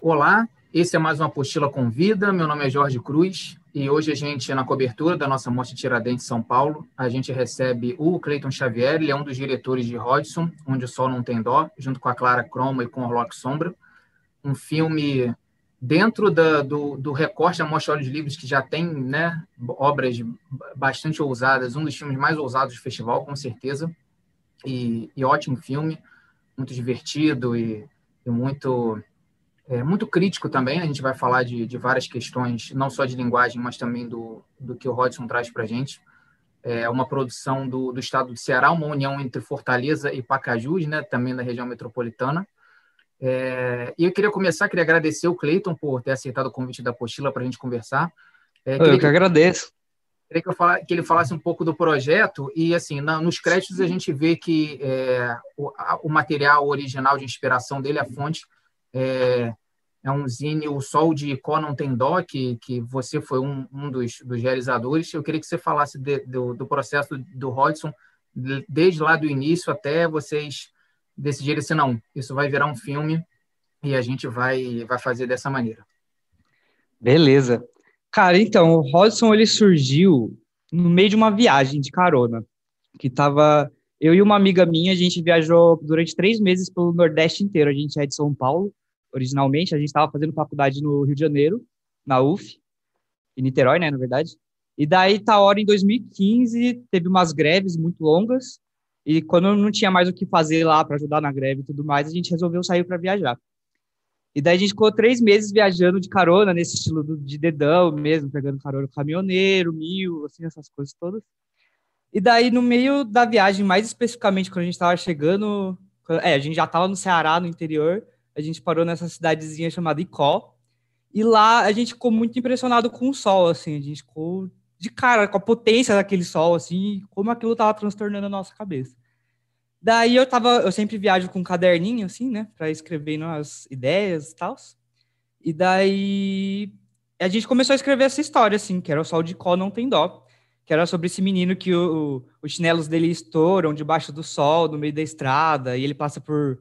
Olá, esse é mais uma Apostila com Vida. Meu nome é Jorge Cruz e hoje a gente, na cobertura da nossa Mostra Tiradentes São Paulo, a gente recebe o Cleiton Xavier, ele é um dos diretores de Hodgson, Onde o Sol Não Tem Dó, junto com a Clara Croma e com Orlok Sombra, um filme dentro do recorte da Mostra Olhos Livres, que já tem, né, obras bastante ousadas, um dos filmes mais ousados do festival, com certeza, e ótimo filme, muito divertido e muito crítico também. A gente vai falar de várias questões, não só de linguagem, mas também do que o Hodgson traz para a gente. É uma produção do estado do Ceará, uma união entre Fortaleza e Pacajus, né, também da região metropolitana. E eu queria agradecer o Cleiton por ter aceitado o convite da Apostila para a gente conversar. Eu que agradeço. Queria que ele falasse um pouco do projeto e, assim, nos créditos a gente vê que o material original de inspiração dele, a fonte, é um zine, O Sol de Icó Não Tem Dó, que você foi um dos realizadores. Eu queria que você falasse do processo do Hodgson, desde lá do início até vocês decidirem assim, não, isso vai virar um filme e a gente vai fazer dessa maneira. Beleza. Cara, então, o Hodgson, ele surgiu no meio de uma viagem de carona, que tava... Eu e uma amiga minha, a gente viajou durante 3 meses pelo Nordeste inteiro. A gente é de São Paulo, originalmente. A gente estava fazendo faculdade no Rio de Janeiro, na UF, em Niterói, né, na verdade. E daí, em 2015, teve umas greves muito longas, e quando não tinha mais o que fazer lá para ajudar na greve e tudo mais, a gente resolveu sair para viajar. E daí a gente ficou 3 meses viajando de carona, nesse estilo de dedão mesmo, pegando carona com caminhoneiro, mil, assim, essas coisas todas. E daí, no meio da viagem, mais especificamente, quando a gente estava chegando... a gente já estava no Ceará, no interior, a gente parou nessa cidadezinha chamada Icó, e lá a gente ficou muito impressionado com o sol, assim, a gente ficou de cara com a potência daquele sol, assim, como aquilo estava transtornando a nossa cabeça. Daí eu sempre viajo com um caderninho, assim, né, para escrever nas ideias e tal. E daí a gente começou a escrever essa história, assim, que era O Sol de Icó Não Tem Dó, que era sobre esse menino que os chinelos dele estouram debaixo do sol, no meio da estrada, e ele passa por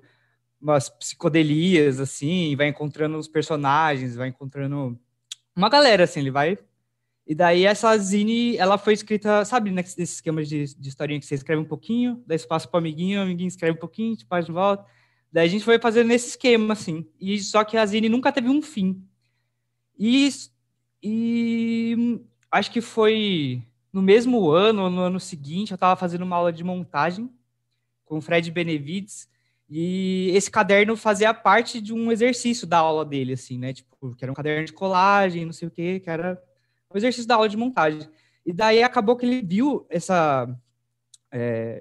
umas psicodelias, assim, vai encontrando os personagens, vai encontrando uma galera, assim, ele vai... E daí essa zine, ela foi escrita, sabe, nesse esquema de historinha que você escreve um pouquinho, daí você passa pro amiguinho, o amiguinho escreve um pouquinho, te passa de volta. Daí a gente foi fazendo nesse esquema, assim. E só que a zine nunca teve um fim. E acho que foi no mesmo ano, ou no ano seguinte, eu estava fazendo uma aula de montagem com o Fred Benevides, e esse caderno fazia parte de um exercício da aula dele, assim, né? Tipo, que era um caderno de colagem, não sei o quê, que era o exercício da aula de montagem. E daí acabou que ele viu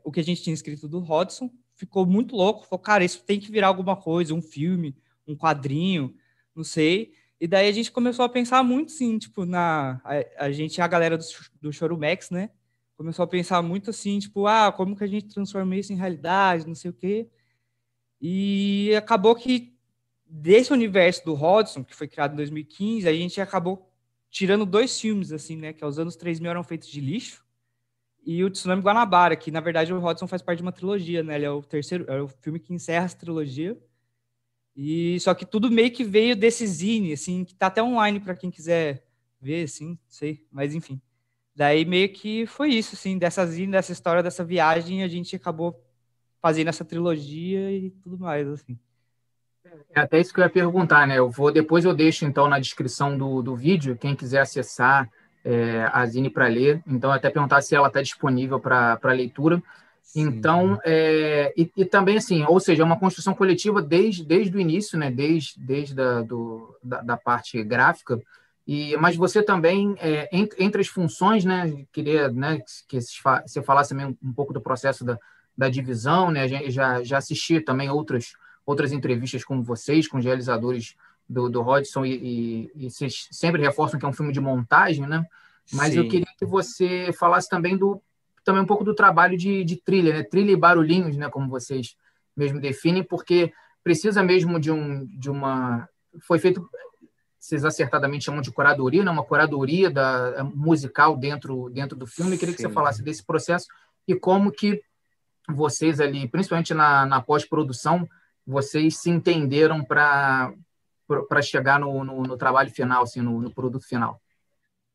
o que a gente tinha escrito do Hodgson, ficou muito louco, falou, cara, isso tem que virar alguma coisa, um filme, um quadrinho, não sei. E daí a gente começou a pensar muito, sim, tipo, a gente, a galera do Chorumex, né? Começou a pensar muito assim, tipo, como que a gente transforma isso em realidade, não sei o quê. E acabou que desse universo do Hodgson, que foi criado em 2015, a gente acabou tirando 2 filmes, assim, né? Que aos anos 3000 eram feitos de lixo, e o Tsunami Guanabara, que na verdade o Hodgson faz parte de uma trilogia, né? Ele é o filme que encerra essa trilogia. E só que tudo meio que veio desse zine, assim, que tá até online para quem quiser ver, assim, não sei, mas enfim. Daí meio que foi isso, assim, dessa zine, dessa história, dessa viagem, a gente acabou fazendo essa trilogia e tudo mais, assim. É até isso que eu ia perguntar, né? Depois eu deixo, então, na descrição do vídeo, quem quiser acessar a Zine para ler. Então, até perguntar se ela está disponível para leitura. Sim. Então, e também, assim, ou seja, é uma construção coletiva desde o início, né? Desde da parte gráfica. Mas você também, entre as funções, né? Queria, né, que você falasse também um pouco do processo da divisão, né? A gente já assisti também outras entrevistas com vocês, com os realizadores do Hodgson, e vocês sempre reforçam que é um filme de montagem, né? Mas eu Sim. queria que você falasse também um pouco do trabalho de trilha, né? Trilha e barulhinhos, né? Como vocês mesmo definem, porque precisa mesmo de uma... Foi feito vocês acertadamente chamam de curadoria, né? Uma curadoria musical dentro do filme. Eu queria que você falasse desse processo e como que vocês ali, principalmente na pós-produção, vocês se entenderam para chegar no trabalho final, assim, no produto final.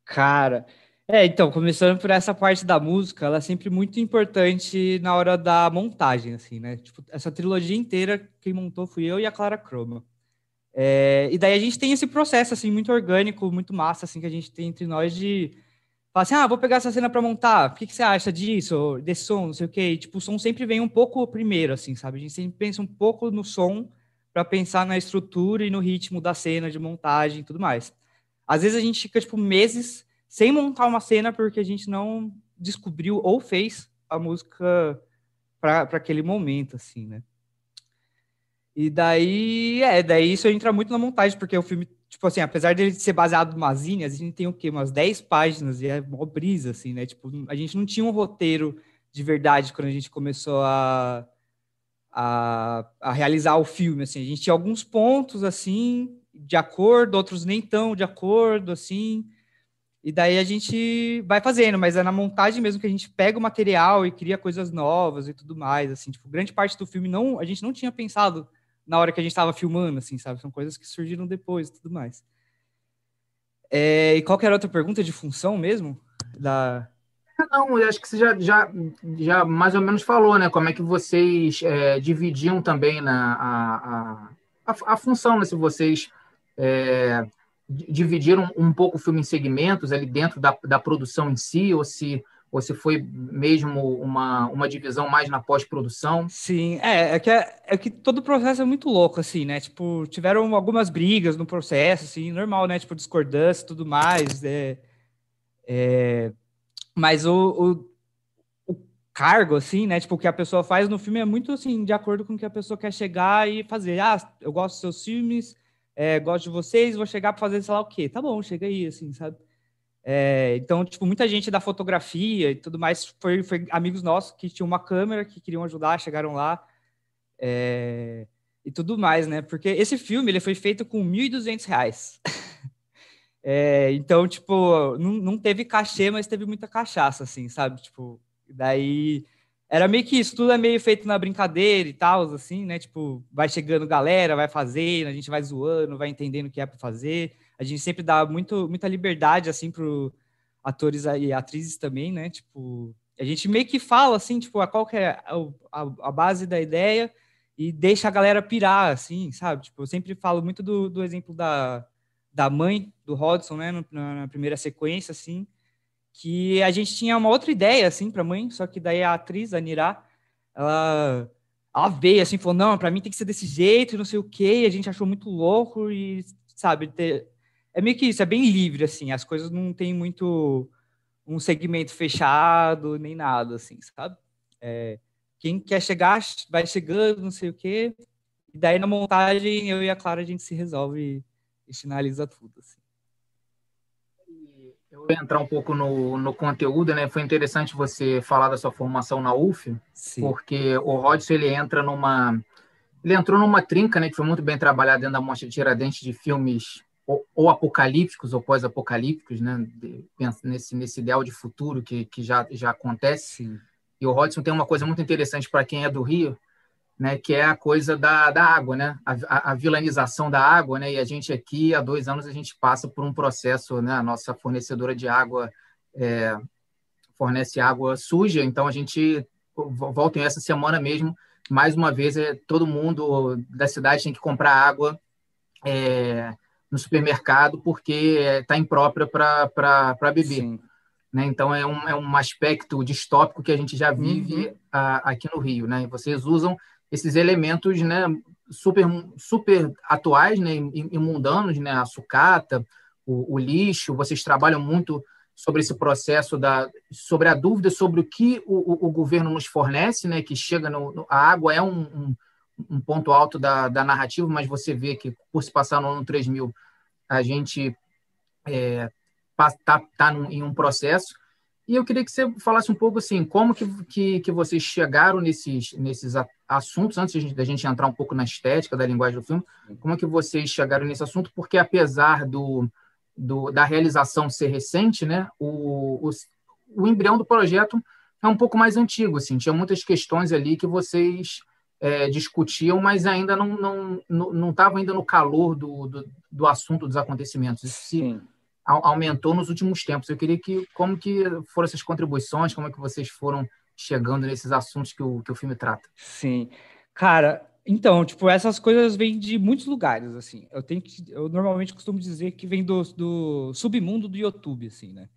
Cara, então, começando por essa parte da música, ela é sempre muito importante na hora da montagem, assim, né? Tipo, essa trilogia inteira, quem montou fui eu e a Clara Chroma. E daí a gente tem esse processo, assim, muito orgânico, muito massa, assim, que a gente tem entre nós de falar assim, vou pegar essa cena pra montar, o que você acha disso, desse som, não sei o quê. E, tipo, o som sempre vem um pouco primeiro, assim, sabe? A gente sempre pensa um pouco no som para pensar na estrutura e no ritmo da cena, de montagem e tudo mais. Às vezes a gente fica, tipo, meses sem montar uma cena porque a gente não descobriu ou fez a música para aquele momento, assim, né? E daí isso entra muito na montagem, porque o filme, tipo assim, apesar dele ser baseado numa zine, a gente tem o quê? Umas 10 páginas, e é mó brisa, assim, né? Tipo, a gente não tinha um roteiro de verdade quando a gente começou a realizar o filme, assim. A gente tinha alguns pontos, assim, de acordo, outros nem tão de acordo, assim, e daí a gente vai fazendo, mas é na montagem mesmo que a gente pega o material e cria coisas novas e tudo mais, assim, tipo, grande parte do filme a gente não tinha pensado na hora que a gente estava filmando, assim, sabe? São coisas que surgiram depois e tudo mais. E qual que era a outra pergunta de função mesmo? Não, eu acho que você já mais ou menos falou, né? Como é que vocês dividiam também a função, né? Se vocês dividiram um pouco o filme em segmentos ali dentro da produção em si, ou se foi mesmo uma divisão mais na pós-produção. Sim, é que todo o processo é muito louco, assim, né? Tipo, tiveram algumas brigas no processo, assim, normal, né? Tipo, discordância e tudo mais. Mas o cargo, assim, né? Tipo, o que a pessoa faz no filme é muito, assim, de acordo com o que a pessoa quer chegar e fazer. Eu gosto dos seus filmes, gosto de vocês, vou chegar para fazer sei lá o quê. Tá bom, chega aí, assim, sabe? Então, tipo, muita gente da fotografia e tudo mais foi amigos nossos que tinham uma câmera, que queriam ajudar, chegaram lá, e tudo mais, né? Porque esse filme, ele foi feito com R$ 1.200. Então, tipo, não teve cachê, mas teve muita cachaça, assim, sabe? Tipo, daí era meio que isso, tudo é meio feito na brincadeira e tal, assim, né? Tipo, vai chegando galera, vai fazendo, a gente vai zoando, vai entendendo o que é para fazer. A gente sempre dá muita liberdade, assim, pro atores e atrizes também, né? Tipo, a gente meio que fala, assim, tipo, qual que é a base da ideia e deixa a galera pirar, assim, sabe? Tipo, eu sempre falo muito do exemplo da mãe do Hodgson, né, na primeira sequência, assim, que a gente tinha uma outra ideia, assim, para a mãe, só que daí a atriz, a Nirá, ela veio, assim, falou, não, para mim tem que ser desse jeito, não sei o quê, e a gente achou muito louco e, sabe, é meio que isso, é bem livre, assim, as coisas não tem muito um segmento fechado, nem nada, assim, sabe? Quem quer chegar, vai chegando, não sei o quê, e daí na montagem, eu e a Clara, a gente se resolve e finaliza tudo, assim. Eu vou entrar um pouco no conteúdo, né? Foi interessante você falar da sua formação na UF, Sim. porque o Rodson ele entrou numa trinca, né, que foi muito bem trabalhada dentro da Mostra de Tiradentes de filmes ou apocalípticos ou pós-apocalípticos, né, nesse ideal de futuro que já acontece. Sim. E o Rodson tem uma coisa muito interessante para quem é do Rio, né, que é a coisa da água, né, a vilanização da água, né, e a gente aqui, há 2 anos, a gente passa por um processo, né, a nossa fornecedora de água fornece água suja, então a gente volta essa semana mesmo, mais uma vez, todo mundo da cidade tem que comprar água no supermercado porque está imprópria para beber. Sim. Né? Então, é um aspecto distópico que a gente já vive Uhum. aqui no Rio. Né? Vocês usam esses elementos, né, super, super atuais, né, e mundanos, né, a sucata, o lixo, vocês trabalham muito sobre esse processo, sobre a dúvida sobre o que o governo nos fornece, né, que chega a água é um ponto alto da narrativa, mas você vê que, por se passar no ano 3000, a gente está em um processo. E eu queria que você falasse um pouco assim, como que vocês chegaram nesses assuntos, antes da gente entrar um pouco na estética da linguagem do filme, como que vocês chegaram nesse assunto, porque apesar da realização ser recente, né, o embrião do projeto é um pouco mais antigo, assim, tinha muitas questões ali que vocês discutiam, mas ainda não estavam ainda no calor do assunto dos acontecimentos. Isso se Sim. aumentou nos últimos tempos. Eu queria como que foram essas contribuições, como é que vocês foram chegando nesses assuntos que o filme trata. Sim. Cara, então, tipo, essas coisas vêm de muitos lugares, assim. Eu normalmente costumo dizer que vem do submundo do YouTube, assim, né?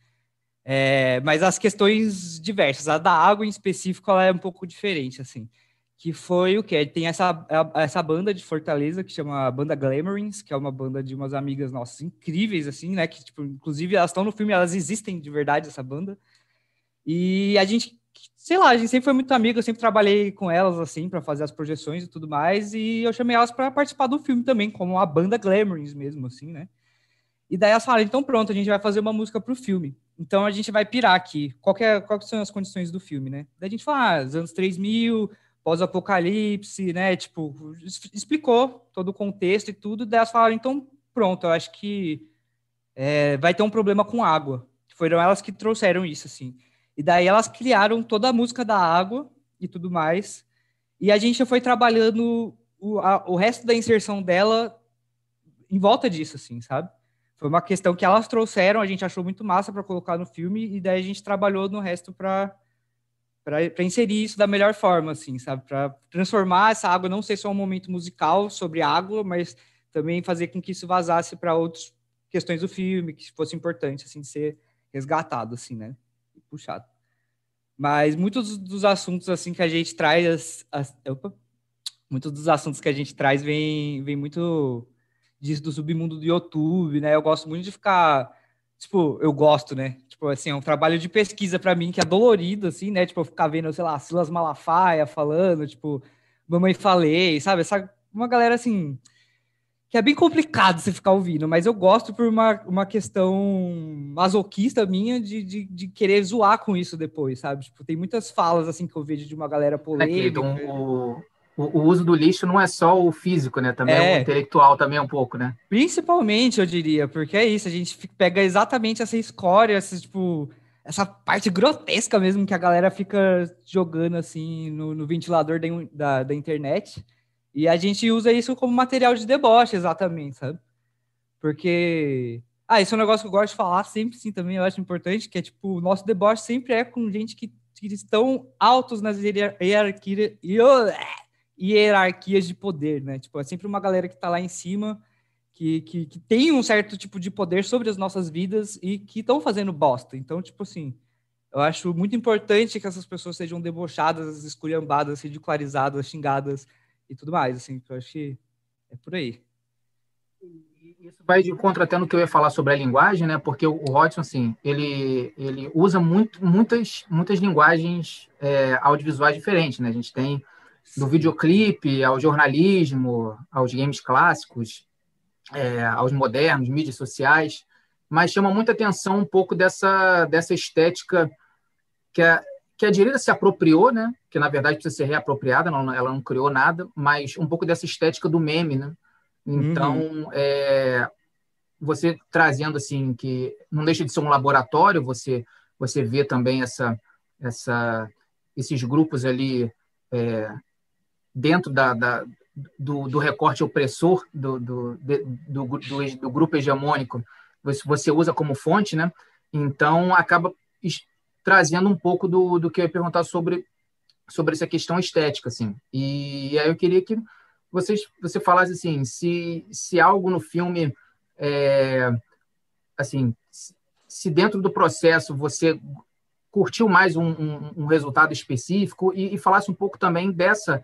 Mas as questões diversas. A da água, em específico, ela é um pouco diferente, assim. Que foi o quê? Tem essa banda de Fortaleza que chama Banda Glamourings, que é uma banda de umas amigas nossas incríveis, assim, né? Que, tipo, inclusive, elas estão no filme, elas existem de verdade, essa banda. E a gente, sei lá, a gente sempre foi muito amigo, eu sempre trabalhei com elas, assim, para fazer as projeções e tudo mais. E eu chamei elas para participar do filme também, como a Banda Glamourings mesmo, assim, né? E daí elas falaram, então pronto, a gente vai fazer uma música pro filme. Então a gente vai pirar aqui. Quais são as condições do filme, né? Daí a gente fala, os anos 3000, pós-apocalipse, né? Tipo, explicou todo o contexto e tudo. Daí elas falaram, então pronto, eu acho que vai ter um problema com água. Foram elas que trouxeram isso, assim. E daí elas criaram toda a música da água e tudo mais. E a gente foi trabalhando o resto da inserção dela em volta disso, assim, sabe? Foi uma questão que elas trouxeram, a gente achou muito massa para colocar no filme, e daí a gente trabalhou no resto para inserir isso da melhor forma, assim, sabe? Para transformar essa água não ser só um momento musical sobre água, mas também fazer com que isso vazasse para outras questões do filme, que fosse importante, assim, ser resgatado, assim, né? E puxado. Mas muitos dos assuntos, assim, que a gente traz... muitos dos assuntos que a gente traz vem muito disso do submundo do YouTube, né? Eu gosto muito de ficar, tipo, eu gosto, né? Tipo, assim, é um trabalho de pesquisa para mim que é dolorido, assim, né? Tipo, eu ficar vendo, sei lá, Silas Malafaia falando, tipo, Mamãe Falei, sabe? Uma galera, assim, que é bem complicado você ficar ouvindo, mas eu gosto por uma questão masoquista minha de querer zoar com isso depois, sabe? Tipo, tem muitas falas, assim, que eu vejo de uma galera Né, polêmica. Cleiton? O uso do lixo não é só o físico, né? Também é o É, intelectual também um pouco, né? principalmente, eu diria, porque é isso, a gente pega exatamente essa escória, tipo, essa parte grotesca mesmo que a galera fica jogando assim no ventilador da internet, e a gente usa isso como material de deboche, exatamente, sabe? Porque. Ah, esse é um negócio que eu gosto de falar sempre, sim, também, eu acho importante, que é tipo, o nosso deboche sempre é com gente que estão altos nas hierarquias de poder, né? Tipo, é sempre uma galera que tá lá em cima que tem um certo tipo de poder sobre as nossas vidas e que estão fazendo bosta. Então, tipo assim, eu acho muito importante que essas pessoas sejam debochadas, esculhambadas, ridicularizadas, xingadas e tudo mais, assim, que eu acho que é por aí. Isso vai de encontro até no que eu ia falar sobre a linguagem, né? Porque o Hodgson, assim, ele usa muitas linguagens audiovisuais diferentes, né? A gente tem do Sim. videoclipe ao jornalismo, aos games clássicos, aos modernos, mídias sociais, mas chama muita atenção um pouco dessa estética que a direita se apropriou, né? Que na verdade precisa ser reapropriada, ela não criou nada, mas um pouco dessa estética do meme, né? Uhum. Então, você trazendo assim que não deixa de ser um laboratório, você vê também essa esses grupos ali dentro do recorte opressor do grupo hegemônico, você usa como fonte, né? Então acaba trazendo um pouco do que eu ia perguntar sobre essa questão estética, assim. E aí eu queria que você falasse assim, se algo no filme, é, assim, se dentro do processo você curtiu mais um resultado específico e falasse um pouco também dessa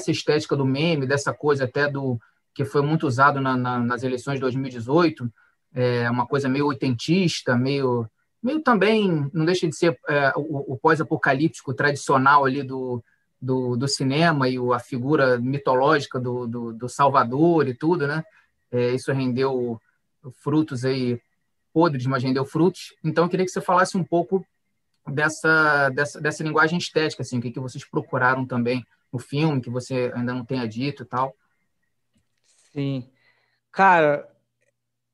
estética do meme, dessa coisa até do que foi muito usado nas eleições de 2018, uma coisa meio oitentista, meio também, não deixa de ser o pós-apocalíptico tradicional ali do cinema e a figura mitológica do Salvador e tudo, né? Isso rendeu frutos aí podres, mas rendeu frutos. Então, eu queria que você falasse um pouco dessa linguagem estética, assim, o que vocês procuraram também no filme, que você ainda não tenha dito e tal. Sim. Cara,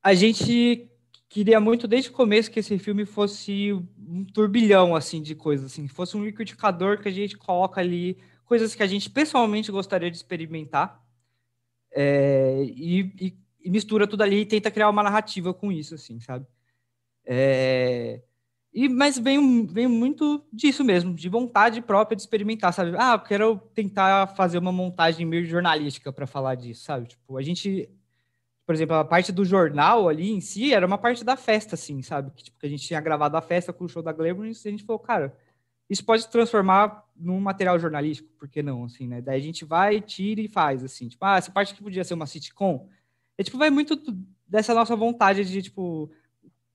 a gente queria muito desde o começo que esse filme fosse um turbilhão, assim, de coisas, assim, fosse um liquidificador que a gente coloca ali coisas que a gente pessoalmente gostaria de experimentar, e mistura tudo ali e tenta criar uma narrativa com isso, assim, sabe? Mas vem muito disso mesmo, de vontade própria de experimentar, sabe? Ah, eu quero tentar fazer uma montagem meio jornalística para falar disso, sabe? Tipo, a gente, por exemplo, a parte do jornal ali em si era uma parte da festa, assim, sabe? Que a gente tinha gravado a festa com o show da Glamour e a gente falou, cara, isso pode se transformar num material jornalístico, por que não, assim, né? Daí a gente vai, tira e faz, assim, tipo, essa parte que podia ser uma sitcom, tipo, vai muito dessa nossa vontade de, tipo,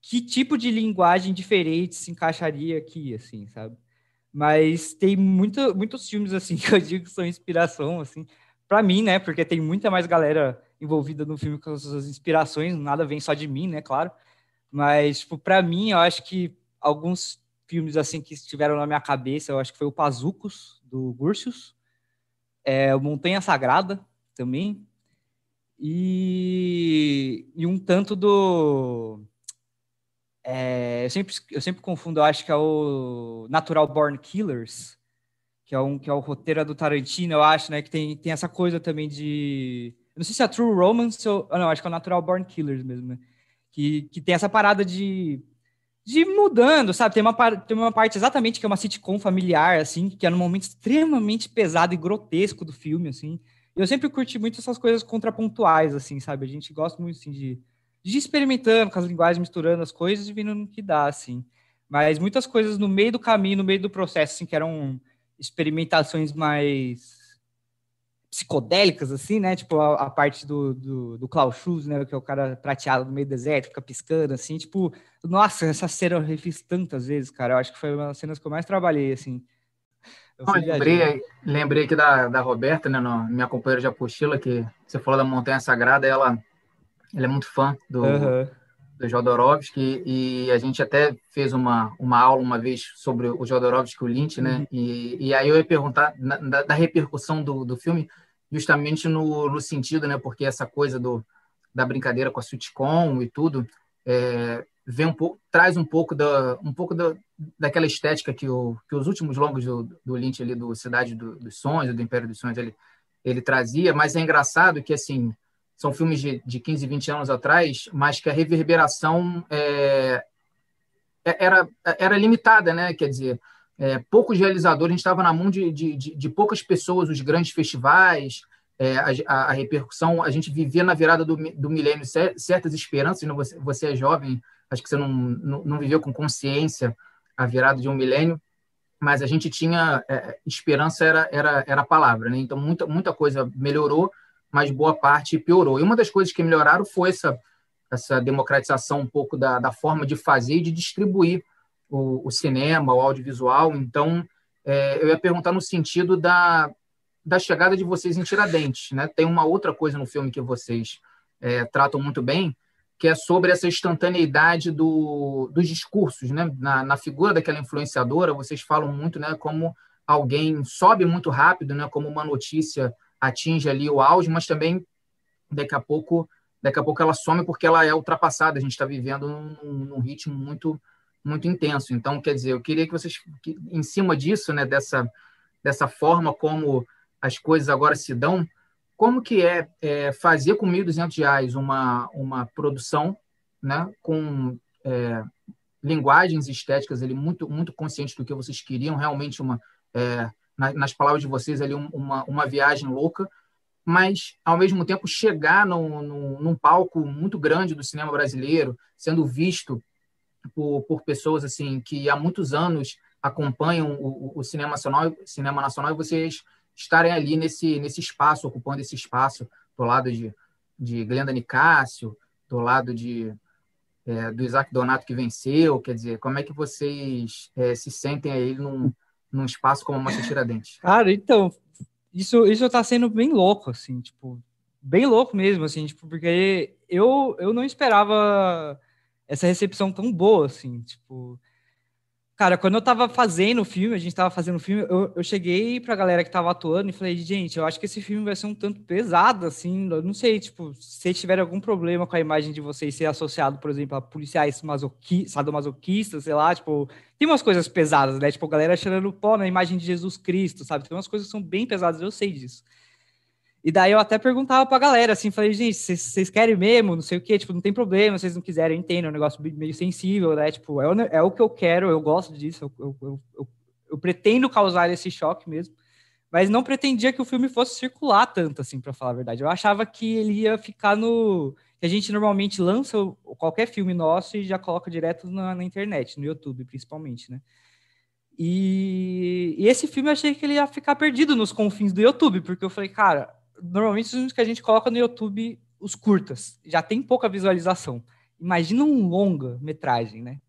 que tipo de linguagem diferente se encaixaria aqui, assim, sabe? Mas tem muitos filmes, assim, que eu digo que são inspiração, assim, para mim, né? Porque tem muita mais galera envolvida no filme com as suas inspirações, nada vem só de mim, né? Claro. Mas, tipo, para mim, eu acho que alguns filmes, assim, que estiveram na minha cabeça, eu acho que foi o Pazucos, do Gursius, o Montanha Sagrada, também, e um tanto do... eu sempre confundo, eu acho que é o Natural Born Killers, que é o roteiro do Tarantino, eu acho, né? Que tem essa coisa também de... Eu não sei se é True Romance ou... Não, acho que é o Natural Born Killers mesmo, né? Que tem essa parada de ir mudando, sabe? Tem uma parte exatamente que é uma sitcom familiar, assim, que é num momento extremamente pesado e grotesco do filme, assim. E eu sempre curti muito essas coisas contrapontuais, assim, sabe? A gente gosta muito, assim, de ir experimentando com as linguagens, misturando as coisas e vendo no que dá, assim. Mas muitas coisas no meio do caminho, no meio do processo, assim, que eram experimentações mais psicodélicas, assim, né? Tipo, a parte do Klaus Schultz, né? Que é o cara prateado no meio do deserto, fica piscando, assim. Tipo, nossa, essa cena eu refiz tantas vezes, cara. Eu acho que foi uma das cenas que eu mais trabalhei, assim. Eu Não, fui viajando. lembrei aqui da Roberta, né, minha companheira de apostila, que você falou da Montanha Sagrada, ela é muito fã Aham. do Jodorowsky, e a gente até fez uma aula uma vez sobre o Jodorowsky e o Lynch, né? Uhum. E aí eu ia perguntar da repercussão do filme, justamente no sentido, né? Porque essa coisa da brincadeira com a sitcom e tudo, vem traz um pouco daquela estética que os últimos longos do Lynch ali, do Cidade dos Sonhos, do Império dos Sonhos, ele trazia, mas é engraçado que, assim, são filmes de 15, 20 anos atrás, mas que a reverberação era limitada, né? Quer dizer, poucos realizadores, a gente estava na mão de poucas pessoas, os grandes festivais, a repercussão, a gente vivia na virada do milênio certas esperanças, né? Você é jovem, acho que você não viveu com consciência a virada de um milênio, mas a gente tinha esperança era a palavra, né? Então muita coisa melhorou, mas boa parte piorou. E uma das coisas que melhoraram foi essa democratização um pouco da forma de fazer e de distribuir o cinema, o audiovisual. Então, eu ia perguntar no sentido da chegada de vocês em Tiradentes, né? Tem uma outra coisa no filme que vocês tratam muito bem, que é sobre essa instantaneidade dos discursos, né? Na figura daquela influenciadora, vocês falam muito, né? Como alguém sobe muito rápido, né? Como uma notícia atinge ali o auge, mas também daqui a pouco ela some porque ela é ultrapassada. A gente está vivendo num ritmo muito intenso. Então, quer dizer, eu queria que vocês, em cima disso, né? Dessa forma como as coisas agora se dão, como que fazer com R$ 1.200 uma produção, né, com linguagens estéticas ali muito conscientes do que vocês queriam, realmente nas palavras de vocês ali uma viagem louca, mas ao mesmo tempo chegar num palco muito grande do cinema brasileiro, sendo visto por pessoas assim que há muitos anos acompanham o cinema nacional, e vocês estarem ali nesse espaço, ocupando esse espaço do lado de Glenda Nicásio, do lado do Isaac Donato que venceu, quer dizer, como é que vocês se sentem aí num espaço como a Mostra Tiradentes? Cara, então, isso tá sendo bem louco, assim, tipo, bem louco mesmo, assim, tipo, porque eu não esperava essa recepção tão boa, assim, tipo, Cara, quando eu tava fazendo o filme, a gente tava fazendo o filme, eu cheguei pra galera que tava atuando e falei, gente, eu acho que esse filme vai ser um tanto pesado, assim, eu não sei, tipo, se vocês tiverem algum problema com a imagem de vocês ser associado, por exemplo, a policiais sadomasoquistas, sei lá, tipo, tem umas coisas pesadas, né, tipo, a galera cheirando pó na imagem de Jesus Cristo, sabe, tem umas coisas que são bem pesadas, eu sei disso. E daí eu até perguntava pra galera, assim, falei, gente, vocês querem mesmo, não sei o quê, tipo, não tem problema, se vocês não quiserem, eu entendo, é um negócio meio sensível, né, tipo, é o que eu quero, eu gosto disso, eu pretendo causar esse choque mesmo, mas não pretendia que o filme fosse circular tanto, assim, pra falar a verdade. Eu achava que ele ia ficar no... que a gente normalmente lança qualquer filme nosso e já coloca direto na internet, no YouTube, principalmente, né. E esse filme eu achei que ele ia ficar perdido nos confins do YouTube, porque eu falei, cara, normalmente os filmes que a gente coloca no YouTube, os curtas, já tem pouca visualização. Imagina um longa-metragem, né?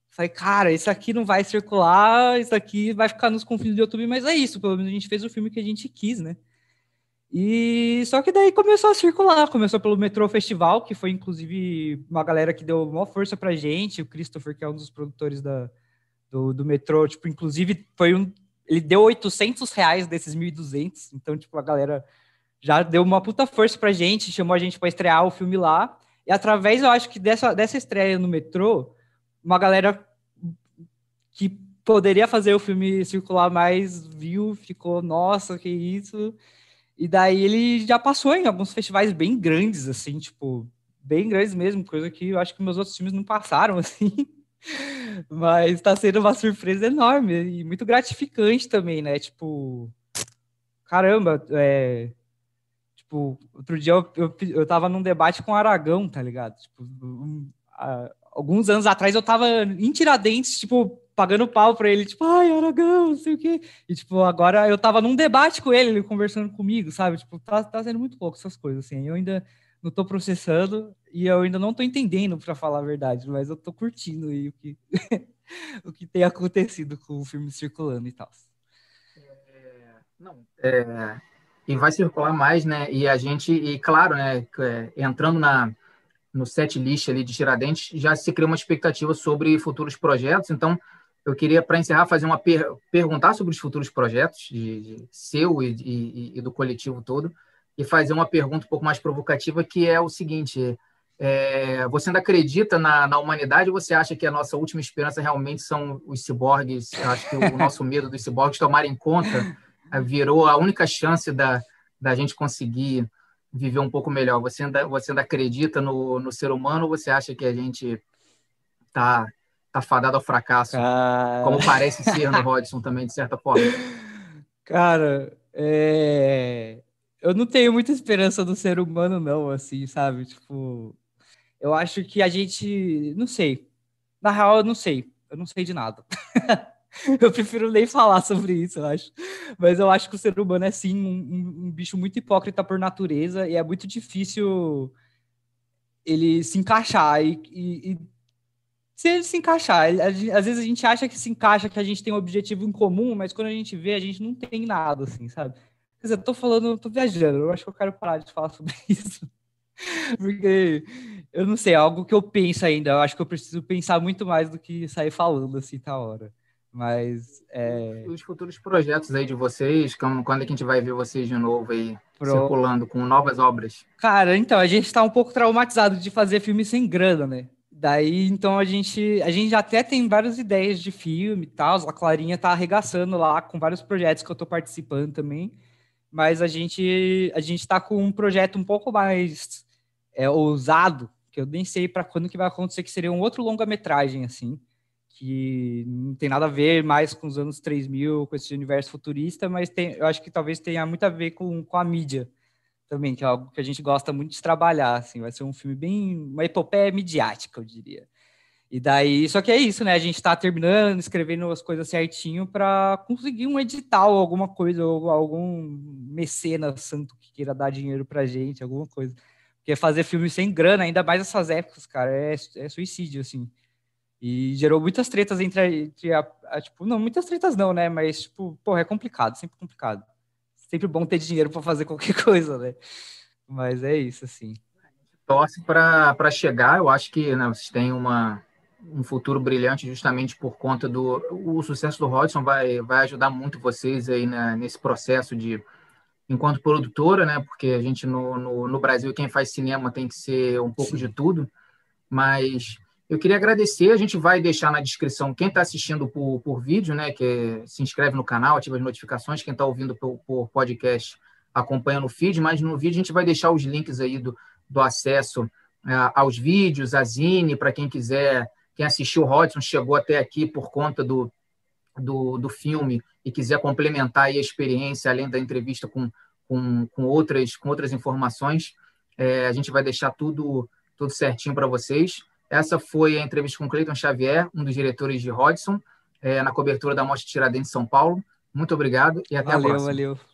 Falei, cara, isso aqui não vai circular, isso aqui vai ficar nos confins do YouTube, mas é isso, pelo menos a gente fez o filme que a gente quis, né? E só que daí começou a circular, começou pelo Metrô Festival, que foi inclusive uma galera que deu uma força pra gente, o Christopher, que é um dos produtores do metrô, tipo, inclusive ele deu R$ 800 desses 1.200, então, tipo, a galera já deu uma puta força pra gente, chamou a gente pra estrear o filme lá, e através, eu acho que dessa estreia no metrô, uma galera que poderia fazer o filme circular mais, viu, ficou, nossa, que isso, e daí ele já passou em alguns festivais bem grandes, assim, tipo, bem grandes mesmo, coisa que eu acho que meus outros filmes não passaram, assim. Mas tá sendo uma surpresa enorme e muito gratificante também, né? Tipo, caramba, tipo, outro dia eu tava num debate com o Aragão, tá ligado? Tipo, alguns anos atrás eu tava em Tiradentes, tipo, pagando pau pra ele, tipo, ai, Aragão, não sei o quê. E, tipo, agora eu tava num debate com ele conversando comigo, sabe? Tipo, tá sendo muito louco essas coisas, assim. Eu ainda não tô processando e eu ainda não tô entendendo, pra falar a verdade, mas eu tô curtindo aí o que tem acontecido com o filme circulando e tal. Não, e vai circular mais, né? E a gente, e claro, né, entrando no set list ali de Tiradentes, já se cria uma expectativa sobre futuros projetos. Então, eu queria, para encerrar, fazer uma perguntar sobre os futuros projetos de seu e do coletivo todo, e fazer uma pergunta um pouco mais provocativa, que é o seguinte: você ainda acredita na humanidade ou você acha que a nossa última esperança realmente são os ciborgues? Eu acho que o nosso medo dos ciborgues tomarem conta virou a única chance da gente conseguir viver um pouco melhor. Você ainda acredita no ser humano ou você acha que a gente tá, tá fadado ao fracasso, Cara, como parece ser no Hodgson também, de certa forma? cara, eu não tenho muita esperança do ser humano, não, assim, sabe? Tipo, eu acho que a gente, não sei. Na real, eu não sei. Eu não sei de nada. Eu prefiro nem falar sobre isso, eu acho. Mas eu acho que o ser humano é sim um bicho muito hipócrita por natureza e é muito difícil ele se encaixar. E se ele se encaixar, às vezes a gente acha que se encaixa, que a gente tem um objetivo em comum, mas quando a gente vê, a gente não tem nada, assim, sabe? Quer dizer, eu tô falando, eu tô viajando, eu acho que eu quero parar de falar sobre isso. Porque eu não sei, é algo que eu penso ainda. Eu acho que eu preciso pensar muito mais do que sair falando assim, tá hora. Mas Os futuros projetos aí de vocês, quando é que a gente vai ver vocês de novo aí, pro... circulando com novas obras? Cara, então, a gente tá um pouco traumatizado de fazer filme sem grana, né? Daí, então, a gente já até tem várias ideias de filme e tal. A Clarinha tá arregaçando lá com vários projetos que eu tô participando também. Mas a gente tá com um projeto um pouco mais ousado, que eu nem sei para quando que vai acontecer, que seria um outro longa-metragem, assim, que não tem nada a ver mais com os anos 3000, com esse universo futurista, mas eu acho que talvez tenha muito a ver com a mídia também, que é algo que a gente gosta muito de trabalhar, assim, vai ser um filme bem, uma epopeia midiática, eu diria. E daí, só que é isso, né? A gente tá terminando, escrevendo as coisas certinho para conseguir um edital, alguma coisa, ou algum mecenas santo que queira dar dinheiro pra gente, alguma coisa. Porque fazer filme sem grana, ainda mais nessas épocas, cara, é suicídio, assim. E gerou muitas tretas entre tipo, não, muitas tretas não, né? Mas, tipo, porra, é complicado, sempre complicado. Sempre bom ter dinheiro para fazer qualquer coisa, né? Mas é isso, assim. Torce para chegar, eu acho que, né, vocês têm um futuro brilhante justamente por conta o sucesso do Hodgson vai ajudar muito vocês aí, né, nesse processo de enquanto produtora, né, porque a gente no Brasil quem faz cinema tem que ser um pouco de tudo, mas eu queria agradecer, a gente vai deixar na descrição quem está assistindo por vídeo, né, se inscreve no canal, ativa as notificações, quem está ouvindo por podcast acompanha no feed, mas no vídeo a gente vai deixar os links aí do acesso aos vídeos, a Zine, para quem quiser, quem assistiu o Hodgson, chegou até aqui por conta do filme e quiser complementar aí a experiência, além da entrevista com outras informações, a gente vai deixar tudo certinho para vocês. Essa foi a entrevista com Cleiton Xavier, um dos diretores de Hodgson, na cobertura da Mostra Tiradentes de São Paulo. Muito obrigado e até a próxima. Valeu.